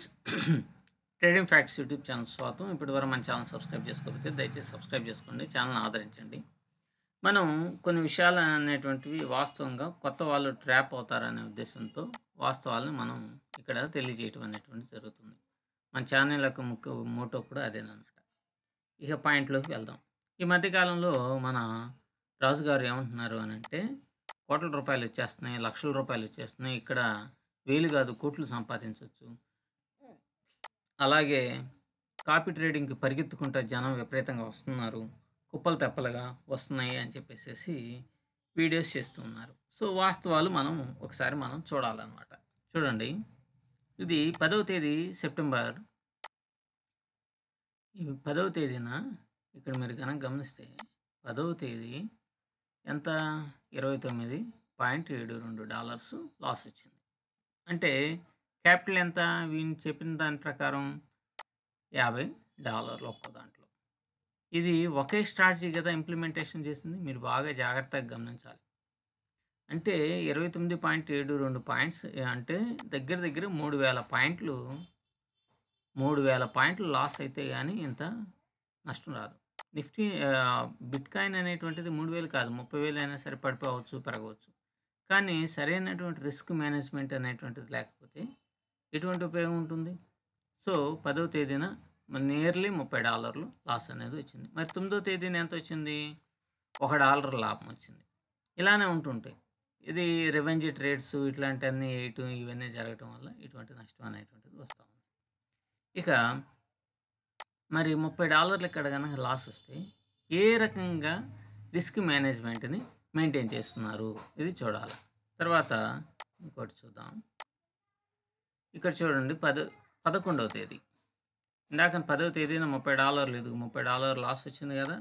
Friends trading facts YouTube channel స్వాగతం. ఇప్పటివరకు మన ఛానల్ సబ్స్క్రైబ్ చేసుకోకపోతే దయచేసి సబ్స్క్రైబ్ చేసుకోండి, ఛానల్ ఆదరించండి. మనం కొన్ని విషయాలు అనేటువంటివి వాస్తవంగా కొత్త వాళ్ళు ట్రాప్ అవుతారనే ఉద్దేశంతో వాస్తవాలను మనం ఇక్కడ తెలియజేయటం అనేటువంటిది జరుగుతుంది. మన ఛానల్ యొక్క ముఖ్య మోటో కూడా అదేనమాట. ఇక పాయింట్లోకి వెళ్దాం. ఈ మధ్యకాలంలో మన రాజుగారు ఏమంటున్నారు అని అంటే, కోట్ల రూపాయలు వచ్చేస్తున్నాయి, లక్షల రూపాయలు వచ్చేస్తున్నాయి, ఇక్కడ వేలు కాదు కోట్లు సంపాదించవచ్చు. అలాగే కాపీ ట్రేడింగ్కి పరిగెత్తుకుంటూ జనం విపరీతంగా వస్తున్నారు, కుప్పలు తెప్పలుగా వస్తున్నాయి అని చెప్పేసి వీడియోస్ చేస్తున్నారు. సో వాస్తవాలు ఒకసారి మనం చూడాలన్నమాట. చూడండి, ఇది 10వ తేదీ సెప్టెంబర్. ఈ 10వ తేదీన ఇక్కడ మీరు కనుక గమనిస్తే 10వ తేదీ ఎంత, $29.72 లాస్ వచ్చింది. అంటే క్యాపిటల్ ఎంత, వీళ్ళు చెప్పిన దాని ప్రకారం $50 ఒక్కో దాంట్లో. ఇది ఒకే స్ట్రాటజీ కదా ఇంప్లిమెంటేషన్ చేసింది, మీరు బాగా జాగ్రత్తగా గమనించాలి. అంటే 29.72 పాయింట్స్ అంటే దగ్గర దగ్గర 3,000 పాయింట్లు 3,000 పాయింట్లు లాస్ అయితే కానీ ఇంత నష్టం రాదు. నిఫ్టీ బిట్ కాయిన్ అనేటువంటిది 3,000 కాదు, 30,000 అయినా సరే పడిపోవచ్చు, పెరగవచ్చు. కానీ సరైనటువంటి రిస్క్ మేనేజ్మెంట్ అనేటువంటిది లేకపోతే ఎటువంటి ఉపయోగం ఉంటుంది? సో 10వ తేదీన నియర్లీ $30 లాస్ అనేది వచ్చింది. మరి 9వ తేదీన ఎంత వచ్చింది? $1 లాభం వచ్చింది. ఇలానే ఉంటుంటాయి. ఇది రివెంజ్ ట్రేడ్స్ ఇట్లాంటివన్నీ ఇవన్నీ జరగటం వల్ల ఇటువంటి నష్టం అనేటువంటిది వస్తూ ఉంది. ఇక మరి $30 ఇక్కడ కనుక లాస్ వస్తే ఏ రకంగా రిస్క్ మేనేజ్మెంట్ని మెయింటైన్ చేస్తున్నారు ఇది చూడాలి. తర్వాత ఇంకోటి చూద్దాం. ఇక్కడ చూడండి, 11వ తేదీ, ఇందాక 10వ తేదీన $30, ఇది $30 లాస్ వచ్చింది కదా.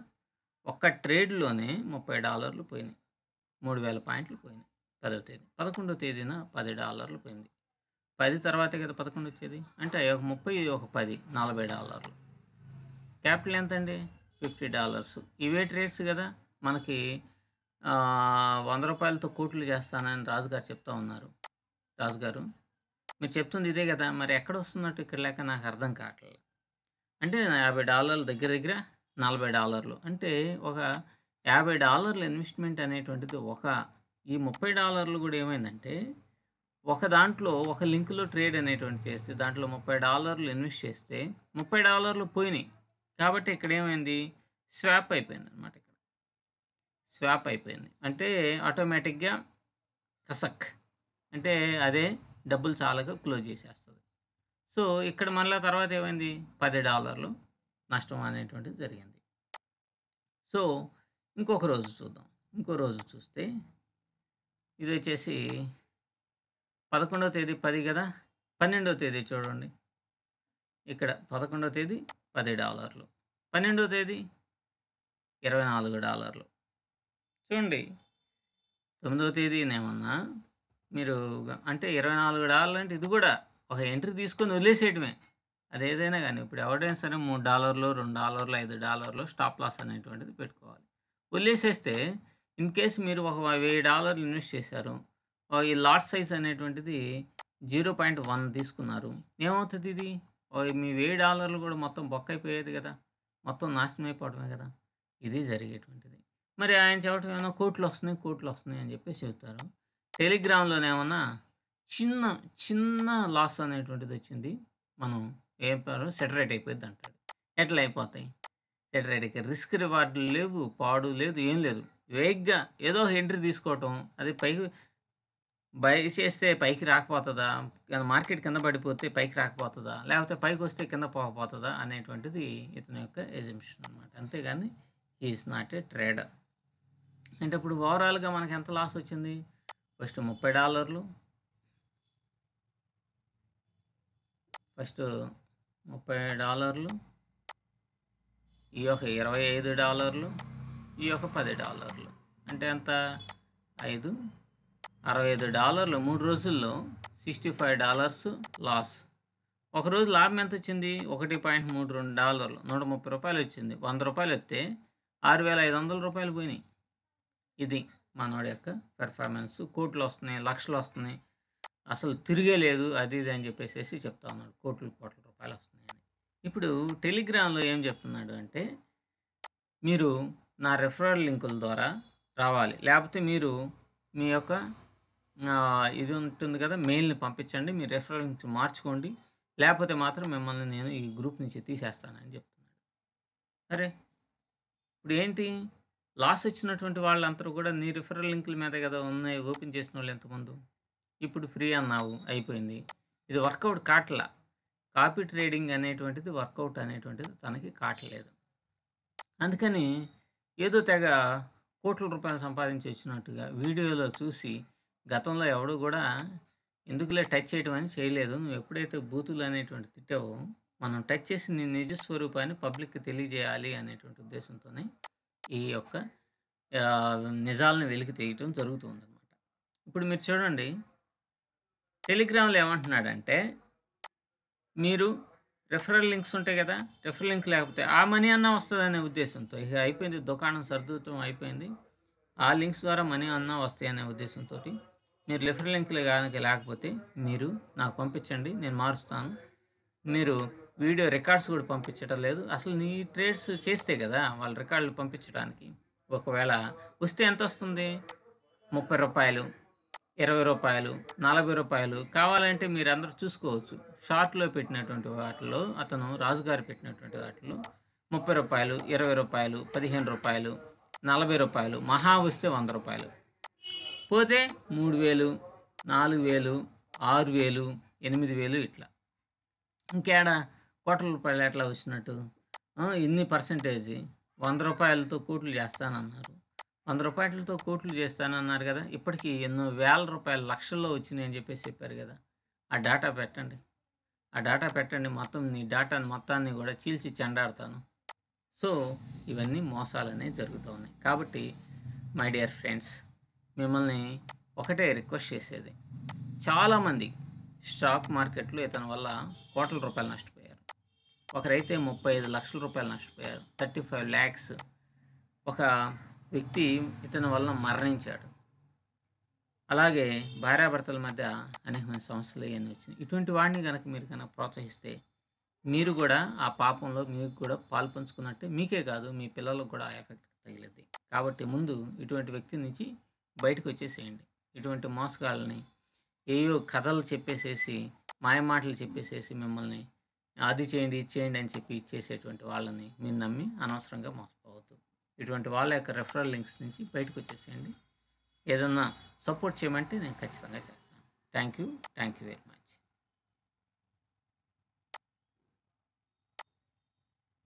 ఒక్క ట్రేడ్లోనే $30 పోయినాయి, 3,000 పాయింట్లు పోయినాయి 10వ తేదీ. 11వ తేదీన $10 పోయింది. 10 తర్వాతే కదా 11 వచ్చేది, అంటే ఒక 30 ఒక 10 $40. క్యాపిటల్ ఎంత అండి? $50. ఇవే ట్రేడ్స్ కదా మనకి 100 రూపాయలతో కోట్లు చేస్తానని రాజుగారు చెప్తా ఉన్నారు. రాజుగారు మీరు చెప్తుంది ఇదే కదా, మరి ఎక్కడ వస్తున్నట్టు ఇక్కడ లేక నాకు అర్థం కావట్లేదు. అంటే $50 దగ్గర దగ్గర $40. అంటే ఒక $50 ఇన్వెస్ట్మెంట్ అనేటువంటిది ఈ $30 కూడా ఏమైందంటే, ఒక దాంట్లో ఒక లింక్లో ట్రేడ్ అనేటువంటి చేస్తే దాంట్లో $30 ఇన్వెస్ట్ చేస్తే $30 పోయినాయి. కాబట్టి ఇక్కడ ఏమైంది, స్వాప్ అయిపోయింది అనమాట. ఇక్కడ స్వాప్ అయిపోయింది అంటే ఆటోమేటిక్గా కసక్ అంటే అదే డబ్బులు చాలాగా క్లోజ్ చేసేస్తుంది. సో ఇక్కడ మళ్ళీ తర్వాత ఏమైంది, $10 నష్టం అనేటువంటిది జరిగింది. సో ఇంకొక రోజు చూద్దాం. ఇంకో రోజు చూస్తే ఇది వచ్చేసి 11వ తేదీ 10 కదా. 12వ తేదీ చూడండి, ఇక్కడ 11వ తేదీ $10, 12వ తేదీ $24. చూడండి, 9వ తేదీనేమన్నా మీరు అంటే $24 అంటే ఇది కూడా ఒక ఎంట్రీ తీసుకొని వదిలేసేయటమే. అది ఏదైనా కానీ ఇప్పుడు ఎవరైనా సరే $3, $2, $5 స్టాప్ లాస్ అనేటువంటిది పెట్టుకోవాలి. వదిలేసేస్తే ఇన్ కేస్ మీరు ఒక $1,000 ఇన్వెస్ట్ చేశారు, ఈ లాట్ సైజ్ అనేటువంటిది 0.1 తీసుకున్నారు, ఏమవుతుంది? ఇది మీ $1,000 కూడా మొత్తం బొక్క అయిపోయేది కదా, మొత్తం నాశనం అయిపోవడమే కదా ఇది జరిగేటువంటిది. మరి ఆయన చెప్పడం ఏమన్నా కోట్లు వస్తున్నాయి అని చెప్పేసి చెబుతారు. టెలిగ్రామ్లోనేమన్నా చిన్న చిన్న లాస్ అనేటువంటిది వచ్చింది, మనం సెటరేట్ అయిపోయింది అంటాడు. ఎట్లా అయిపోతాయి? సెటరేట్కి రిస్క్ రివార్డులు లేవు, పాడు లేదు, ఏం లేదు. వేగ్గా ఏదో ఒక ఎంట్రీ తీసుకోవటం, అది పైకి బై చేస్తే పైకి రాకపోతుందా, మార్కెట్ కింద పడిపోతే పైకి రాకపోతుందా, లేకపోతే పైకి వస్తే కింద పోకపోతుందా అనేటువంటిది ఇతని యొక్క ఎజంప్షన్ అనమాట. అంతేగాని ఈజ్ నాట్ ఏ ట్రేడర్. అంటే ఇప్పుడు ఓవరాల్గా మనకి ఎంత లాస్ వచ్చింది? ఫస్ట్ $30, ఈ యొక్క $25, ఈ యొక్క $10. అంటే ఎంత? $65. 3 రోజుల్లో $65 లాస్. ఒకరోజు లాభం ఎంత వచ్చింది? $1.32, $130 వచ్చింది. $100 వస్తే $6,500 పోయినాయి. ఇది మనోడి యొక్క పెర్ఫార్మెన్స్. కోట్లు వస్తున్నాయి, లక్షలు వస్తున్నాయి, అసలు తిరిగే లేదు అది ఇది అని చెప్పేసేసి చెప్తా ఉన్నాడు. కోట్ల కోట్ల రూపాయలు వస్తున్నాయని. ఇప్పుడు టెలిగ్రామ్‌లో ఏం చెప్తున్నాడు అంటే, మీరు నా రెఫరల్ లింకుల ద్వారా రావాలి. లేపోతే మీరు మీ యొక్క ఇది ఉంటుంది కదా! మెయిల్‌ని పంపించండి. మీ రెఫరల్ లింక్స్ మార్చుకోండి. లేపోతే మాత్రం మిమ్మల్ని నేను ఈ గ్రూప్ నుంచి తీసేస్తానని చెప్తున్నాడు. అరే! ఇప్పుడు ఏంటి? లాస్ వచ్చినటువంటి వాళ్ళందరూ కూడా నీ రిఫరల్ లింకుల మీదే కదా ఉన్నాయి ఓపెన్ చేసినోళ్ళు ఎంతమందో. ఇప్పుడు ఫ్రీ అన్నావు అయిపోయింది. ఇది వర్కౌట్ కాట్లా. కాపీ ట్రేడింగ్ అనేటువంటిది వర్కౌట్ అనేటువంటిది తనకి కాట్లేదు. అందుకని ఏదో తెగ కోట్ల రూపాయలు సంపాదించి వచ్చినట్టుగా వీడియోలో చూసి గతంలో ఎవడు కూడా ఎందుకులే టచ్ చేయడం అని చేయలేదు. నువ్వు ఎప్పుడైతే బూతులు అనేటువంటిది తిట్టావో మనం టచ్ చేసి నీ నిజ స్వరూపాన్ని పబ్లిక్‌కి తెలియజేయాలి అనేటువంటి ఉద్దేశంతోనే ఈ యొక్క నిజాలను వెలికి తీయటం జరుగుతుందనమాట. ఇప్పుడు మీరు చూడండి టెలిగ్రామ్‌లో ఏమంటున్నాడంటే, మీరు రెఫరల్ లింక్స్ ఉంటాయి కదా! రెఫరల్ లింక్ లేకపోతే ఆ మనీ అన్నా వస్తదనే ఉద్దేశంతో ఇక అయిపోయింది దుకాణం సర్దుతం అయిపోయింది. ఆ లింక్స్ ద్వారా మనీ అన్నా వస్తాయనే ఉద్దేశంతోటి మీరు రెఫరల్ లింక్‌లు గనక లేకపోతే మీరు నాకు పంపించండి. నేను మారుస్తాను. మీరు వీడియో రికార్డ్స్ కూడా పంపించటం లేదు. అసలు నీ ట్రేడ్స్ చేస్తే కదా! వాళ్ళు రికార్డులు పంపించడానికి. ఒకవేళ వస్తే ఎంతొస్తుంది? రూ. 30, రూ. 20, రూ. 40 కావాలంటే మీరందరూ చూసుకోవచ్చు. షార్ట్‌లో పెట్టినటువంటి వాటిలో అతను రాజుగారు పెట్టినటువంటి వాటిలో రూ. 30, రూ. 20, రూ. 15, రూ. 40 మహా వస్తే రూ. 100 పోతే 3000, 4000, 6000, 8000 ఇట్లా. ఇంకేడ కోట్ల రూపాయలు ఎట్లా వచ్చినట్టు? ఇన్ని పర్సెంటేజి రూ. 100తో కోట్లు చేస్తానన్నారు. రూ. 100తో కోట్లు చేస్తానన్నారు కదా! ఇప్పటికి ఎన్నో వేల రూపాయలు లక్షల్లో వచ్చినాయి అని చెప్పేసి చెప్పారు కదా! ఆ డాటా పెట్టండి. ఆ డాటా పెట్టండి. మొత్తం నీ డాటాని మొత్తాన్ని కూడా చీల్చి చెండాడతాను. సో ఇవన్నీ మోసాలనేవి జరుగుతూ ఉన్నాయి. కాబట్టి మై డియర్ ఫ్రెండ్స్, మిమ్మల్ని ఒకటే రిక్వెస్ట్ చేసేది, చాలామంది స్టాక్ మార్కెట్లో ఇతని వల్ల కోట్ల రూపాయలు నష్టపోయారు. ఒకరైతే 35 లక్షల రూపాయలు నష్టపోయారు. 35 lakhs. ఒక వ్యక్తి ఇతని వల్ల మరణించాడు. అలాగే భార్యాభర్తల మధ్య అనేకమైన సమస్యలు ఇవన్నీ వచ్చినాయి. ఇటువంటి వాడిని కనుక మీరు కనుక ప్రోత్సహిస్తే మీరు కూడా ఆ పాపంలో మీకు కూడా పాలు పంచుకున్నట్టే. మీకే కాదు మీ పిల్లలకు కూడా ఆ ఎఫెక్ట్ తగిలిద్ది. కాబట్టి ముందు ఇటువంటి వ్యక్తి నుంచి బయటకు వచ్చేసేయండి. ఇటువంటి మోసగాళ్ళని ఏయో కథలు చెప్పేసేసి మాయమాటలు చెప్పేసేసి మిమ్మల్ని అది చేయండి ఇది చేయండి అని చెప్పి ఇచ్చేసేటువంటి వాళ్ళని మీరు నమ్మి అనవసరంగా మోసపోవద్దు. ఇటువంటి వాళ్ళ యొక్క రెఫరల్ లింక్స్ నుంచి బయటకు వచ్చేసేయండి. ఏదన్నా సపోర్ట్ చేయమంటే నేను ఖచ్చితంగా చేస్తాను. Thank you very much.